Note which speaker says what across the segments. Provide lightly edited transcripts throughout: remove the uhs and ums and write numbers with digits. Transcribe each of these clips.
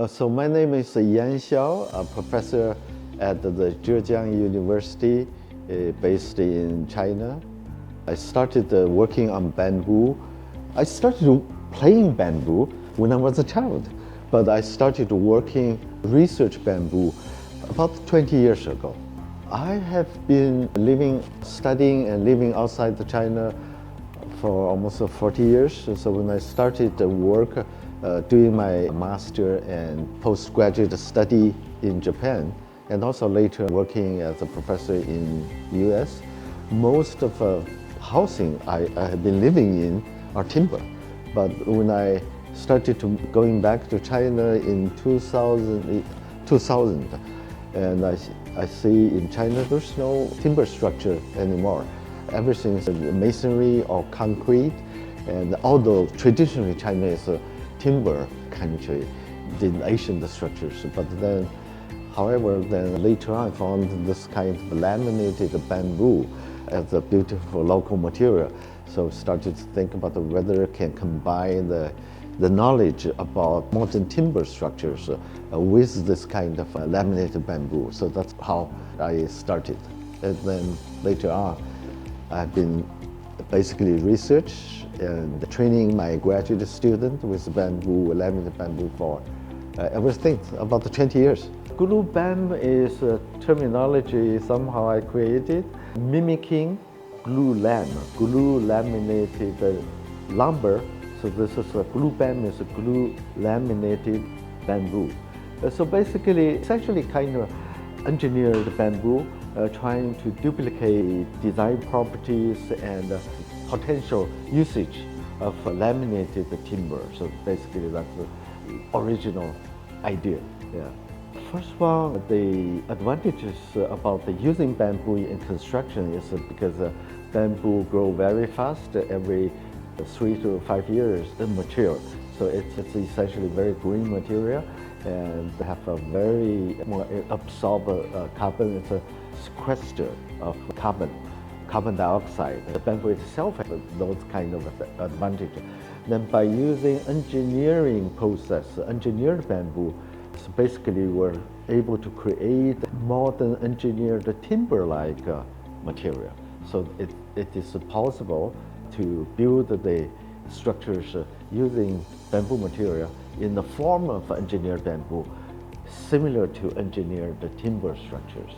Speaker 1: So my name is Xiao, a professor at the Zhejiang University based in China. I started working on bamboo. I started playing bamboo when I was a child, but I started working research bamboo about 20 years ago. I have been studying and living outside China for almost 40 years. So when I started work doing my master and postgraduate study in Japan, and also later working as a professor in US, most of housing I have been living in are timber. But when I started going back to China in 2000 and I see in China there's no timber structure anymore. Everything is masonry or concrete, and although traditionally China is a timber country, the Asian structures, but then, however, then later on I found this kind of laminated bamboo as a beautiful local material. So started to think about whether it can combine the knowledge about modern timber structures with this kind of laminated bamboo. So that's how I started. And then later on, I've been basically research and training my graduate student with bamboo, laminated bamboo for ever since, about 20 years. Glue bam is a terminology somehow I created, mimicking glue laminated lumber. So this is a glue bam is a glue laminated bamboo. So basically, it's actually kind of engineered bamboo, trying to duplicate design properties and potential usage of laminated timber. So basically, that's the original idea. Yeah. First of all, the advantages about using bamboo in construction is because bamboo grow very fast, every 3 to 5 years mature. So it's essentially very green material and have a very more absorb carbon. It's a sequester of carbon dioxide. The bamboo itself has those kind of advantages. Then by using engineering process, engineered bamboo, so basically we're able to create modern engineered timber-like material. So it is possible to build the structures using bamboo material in the form of engineered bamboo, similar to engineered timber structures.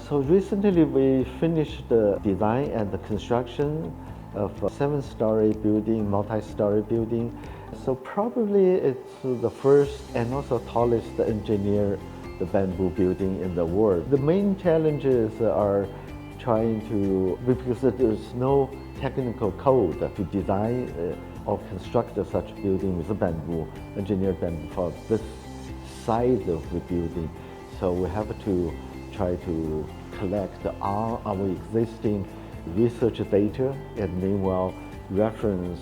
Speaker 1: So recently we finished the design and the construction of a 7-story building, multi-story building. So probably it's the first and also tallest engineered bamboo building in the world. The main challenges are trying to, because there's no technical code to design or construct such building with bamboo, engineered bamboo for this size of the building. So we have to try to collect all our existing research data and meanwhile reference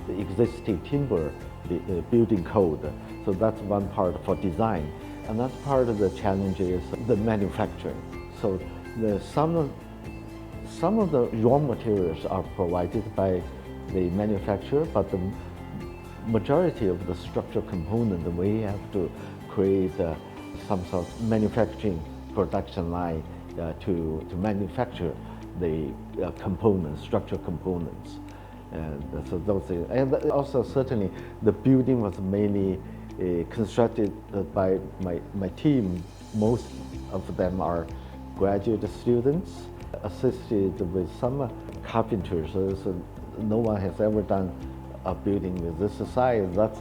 Speaker 1: the existing timber building code. So that's one part for design. Another part of the challenge is the manufacturing. So some of the raw materials are provided by the manufacturer, but the majority of the structural component we have to create some sort of manufacturing production line to manufacture the components, structural components. And so those things. And also certainly the building was mainly constructed by my team. Most of them are graduate students, assisted with some carpenters. So no one has ever done a building with this size. That's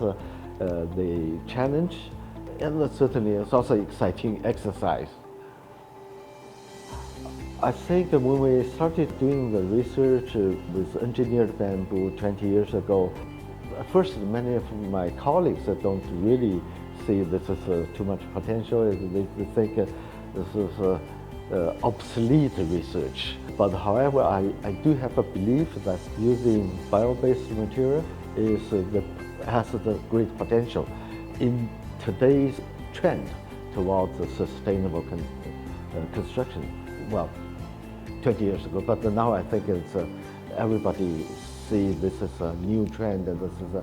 Speaker 1: the challenge, and certainly it's also exciting exercise. I think when we started doing the research with engineered bamboo 20 years ago, at first many of my colleagues don't really see this as too much potential. They think this is obsolete research. But however, I do have a belief that using bio-based material has the great potential in today's trend towards sustainable construction. Well, 20 years ago, but now I think it's everybody see this is a new trend, and this is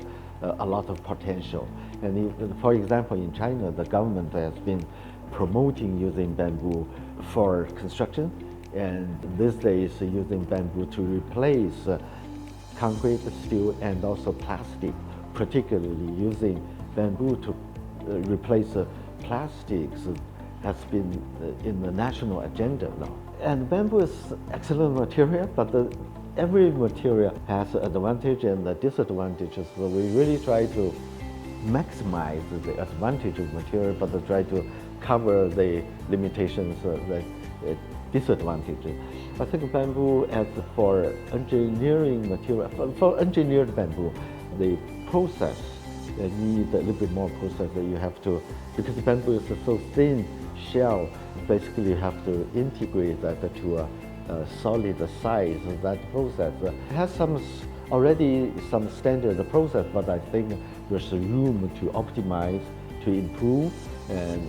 Speaker 1: a lot of potential. And for example, in China, the government has been promoting using bamboo for construction, and these days using bamboo to replace concrete, steel, and also plastic, particularly using bamboo to replace plastics has been in the national agenda now. And bamboo is excellent material, but every material has advantage and disadvantages. So we really try to maximize the advantage of material, but try to cover the limitations, the disadvantages. I think bamboo, as for engineering material, for engineered bamboo, the process need a little bit more process that you have to, because bamboo is so thin shell, basically you have to integrate that to a solid size. That process has already some standard process, but I think there's room to optimize, to improve, and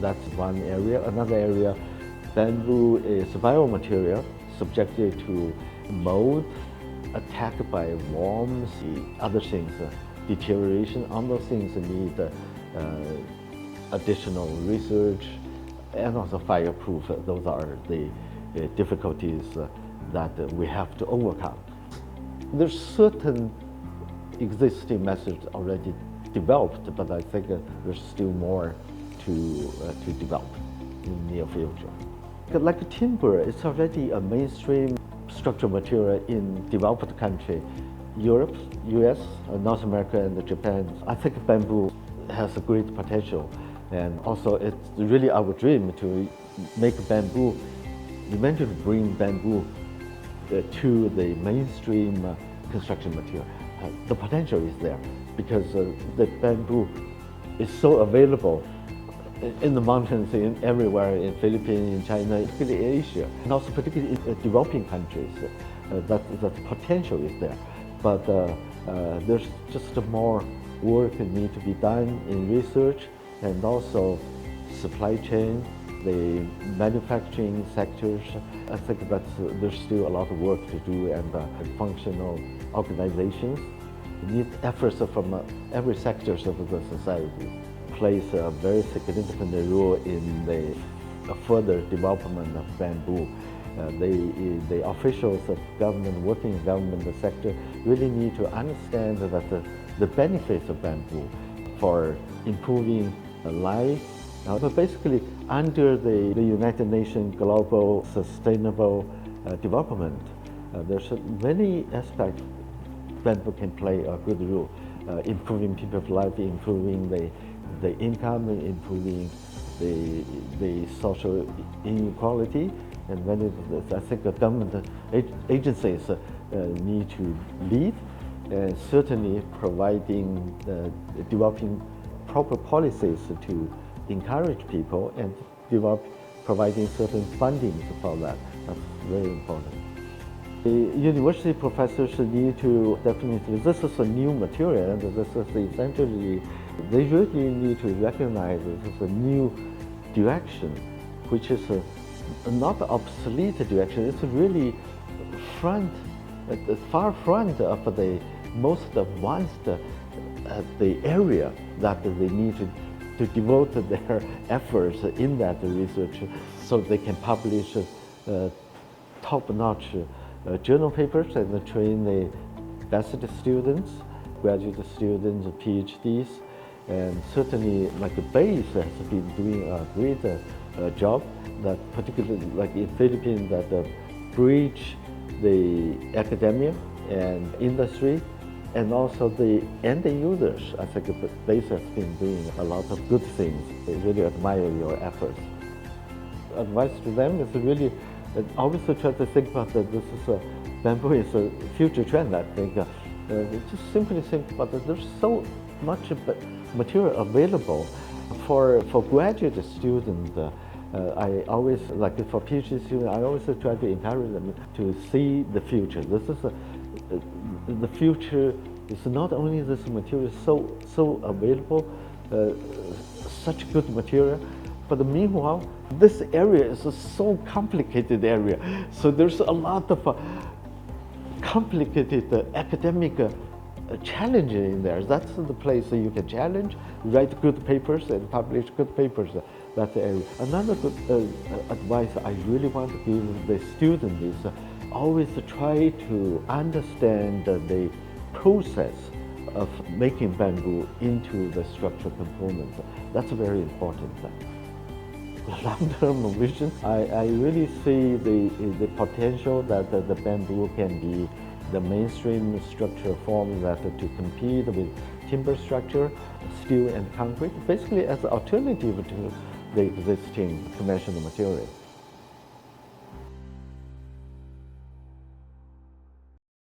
Speaker 1: that's one area. Another area, bamboo is biomaterial subjected to mold, attacked by worms, other things, deterioration. On those things need additional research, and also fireproof. Those are the difficulties that we have to overcome. There's certain existing methods already developed, but I think there's still more to develop in the near future. Like timber, it's already a mainstream structural material in developed countries, Europe, US, North America, and Japan. I think bamboo has a great potential, and also it's really our dream to make bamboo, eventually bring bamboo to the mainstream construction material. The potential is there because the bamboo is so available in the mountains, everywhere, in Philippines, in China, particularly Asia, and also particularly in developing countries. That potential is there, but there's just more work that needs to be done in research and also supply chain, the manufacturing sectors. I think that there's still a lot of work to do, and functional organizations need efforts from every sector of the society. Plays a very significant role in the further development of bamboo. The officials of government, working in government sector, really need to understand that the benefits of bamboo for improving life. But basically, under the United Nations Global Sustainable Development, there's many aspects bamboo can play a good role, improving people's life, improving the income, improving the social inequality, and when I think the government agencies need to lead, and certainly developing proper policies to encourage people and providing certain funding for that. That's very important. The university professors need to definitely, this is a new material, and this is essentially, they really need to recognize this is a new direction, which is not an obsolete direction. It's really at the far front of the most advanced the area that they need to devote their efforts in that research, so they can publish top-notch journal papers and train the best students, graduate students, PhDs, and certainly like Base has been doing a great job, that particularly like in Philippines, that bridge the academia and industry, and also the end users. I think Base has been doing a lot of good things. They really admire your efforts. Advice to them is really always try to think about that this is bamboo is a future trend. I think just simply think about that there's so much material available for graduate students. I always, like for PhD students, I always try to encourage them to see the future. This is the future. Is not only this material so available, such good material, but meanwhile, this area is a so complicated area. So there's a lot of complicated academic challenge in there. That's the place that you can challenge, write good papers, and publish good papers. That's the area. Another good advice I really want to give the student is always try to understand the process of making bamboo into the structural components. That's very important. Long-term vision, I really see the potential that the bamboo can be the mainstream structure form that to compete with timber structure, steel and concrete, basically as an alternative to the existing conventional material.